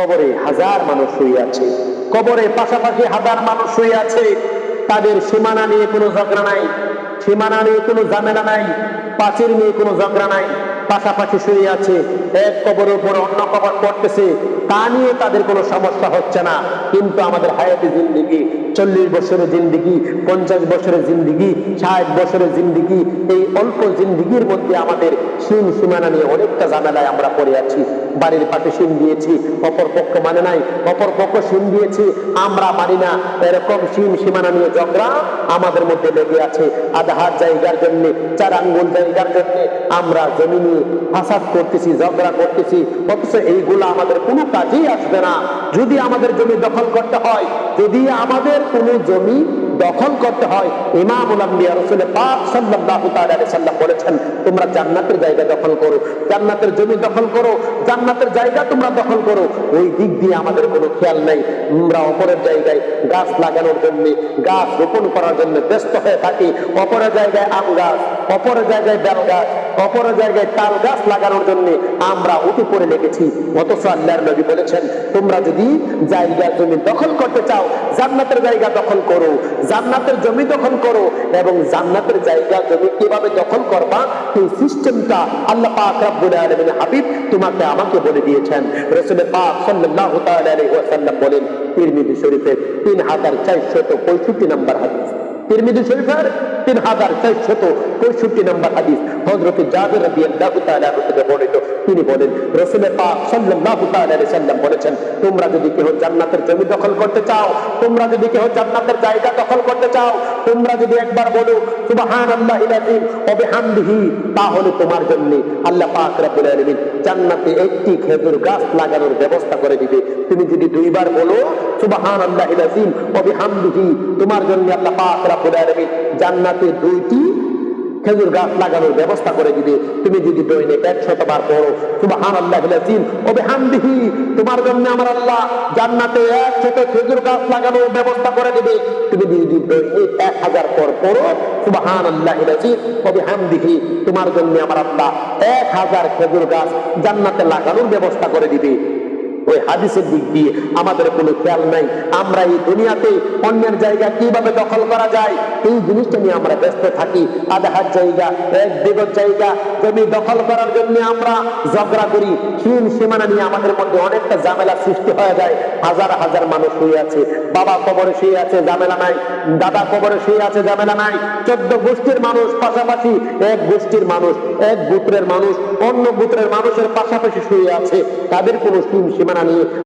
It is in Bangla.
কবরে হাজার মানুষ শুয়ে আছে, কবরে পাশাপাশি হাজার মানুষ শুয়ে আছে। তাদের সীমানা নিয়ে কোনো ঝগড়া নাই, সীমানা নিয়ে কোনো ঝামেলা নাই, পাঁচিল নিয়ে কোনো ঝগড়া নাই, পাশাপাশি শুয়ে আছে। এক কবরের উপর অন্য কবর পড়তেছে, তা নিয়ে তাদের কোনো সমস্যা হচ্ছে না। কিন্তু আমাদের হায়াতি জিন্দিগি 40 বছরের জিন্দিগি, 50 বছরের জিন্দিগি, 60 বছরের জিন্দিগি, এই অল্প জিন্দিগির মধ্যে আমাদের সীমানা নিয়ে অনেকটা ঝামেলায় আমরা পড়ে আছি। বাড়ির পাশে সীম দিয়েছি, অপর পক্ষ মানে নাই, অপর পক্ষ সীম দিয়েছি, আমরা মানি না। এরকম সীমানা নিয়ে ঝগড়া আমাদের মধ্যে লেগে আছে। আধা হাত জায়গার জন্য, 4 আঙ্গুল জায়গার জন্য আমরা জমি নিয়ে ফাসাদ করতেছি, ঝগড়া করতেছি, অথচ এইগুলো আমাদের কোনো কাজেই আসবে না। যদি আমাদের জমি দখল করতে হয়, যদি আমাদের কোনো জমি দখল করতে হয়, ইমামুল আম্বিয়া রাসূল পাক সাল্লাল্লাহু তাআলা আলাইহি সাল্লাম বলেছেন, তোমরা জান্নাতের জায়গা দখল করো, জান্নাতের জমি দখল করো, জান্নাতের জায়গা তোমরা দখল করো। ওই দিক দিয়ে আমাদের কোনো খেয়াল নাই। আমরা অপরের জায়গায় গাছ লাগানোর জন্য, গাছ রোপণ করার জন্য ব্যস্ত হয়ে থাকি। অপরের জায়গায় আম গাছ, অপরের জায়গায় বেল গাছ, অপরের জায়গায় তাল গাছ লাগানোর জন্য আমরা উঠে পড়ে লেগেছি। অথচ আল্লাহর নবী বলেছেন, তোমরা যদি জায়গা জমি দখল করতে চাও, জান্নাতের জায়গা দখল করো, জান্নাতের জমি দখল করো। এবং জান্নাতের জায়গা জমি কিভাবে দখল করবা, এই সিস্টেমটা আল্লাহ পাক রব্বুল আলামিন হাবিব তোমাকে আমাকে বলে দিয়েছেন। রাসূল পাক সাল্লাল্লাহু তাআলা আলাইহি ওয়াসাল্লাম বলেন, তিরমিজি শরীফের 3465 নম্বর হাদিস, তিরমিজি শরীফের 3465 নম্বর হাদিস, হযরত জাবির রাদিয়াল্লাহু তাআলা থেকে বর্ণিত। তিনি বলেন, রাসূল পাক সাল্লাল্লাহু তাআলা আলাইহি ওয়াসাল্লাম বলেছেন, তোমরা যদি কেউ জান্নাতের জমি দখল করতে চাও, তোমরা যদি কেউ জান্নাতের জায়গা দখল করতে চাও, তোমরা যদি একবার বলো সুবহানাল্লাহিল আযীম ওয়া বিহামদিহি, তাহলে তোমার জন্য আল্লাহ পাক রব্বুল আলামিন জান্নাতে একটি খেজুর গাছ লাগানোর ব্যবস্থা করে দিবে। তুমি যদি দুইবার বলো সুবহানাল্লাহিল আযীম ওয়া বিহামদিহি, তোমার জন্য আল্লাহ পাক রব্বুল আলামিন জান্নাতে 2টি খেজুর গাছ লাগানোর ব্যবস্থা করে দিবে। তুমি যদি দৈনিক 100 বার পড়ো সুবহানাল্লাহিল আযীম ওয়া বিহামদিহি, তোমার জন্য আমার আল্লাহ জান্নাতে 100 খেজুর গাছ লাগানোর ব্যবস্থা করে দিবে। তুমি যদি দৈনিক 1000 পড়ো সুবহানাল্লাহিল আযীম ওয়া বিহামদিহি, তোমার জন্য আমার আল্লাহ 1000 খেজুর গাছ জান্নাতে লাগানোর ব্যবস্থা করে দিবে। ওই হাদিসের দিক দিয়ে আমাদের কোনো খেয়াল নাই। আমরা এই দুনিয়াতে অন্যের জায়গা কিভাবে দখল করা যায়, এই জিনিসটা নিয়ে আমরা ব্যস্ত থাকি। আধা হাত জায়গা, 1 বিঘত জায়গা জমি দখল করার জন্য আমরা ঝগড়া করি। সীমানা নিয়ে আমাদের মধ্যে অনেকটা ঝামেলা সৃষ্টি হয়ে যায়। হাজার হাজার মানুষ শুয়ে আছে, বাবা কবরে শুয়ে আছে, ঝামেলা নাই, দাদা কবরে শুয়ে আছে, ঝামেলা নাই। 14 গোষ্ঠীর মানুষ পাশাপাশি, এক গোষ্ঠীর মানুষ, এক গোত্রের মানুষ অন্য গোত্রের মানুষের পাশাপাশি শুয়ে আছে, তাদের কোনো সীমানা নিয়ে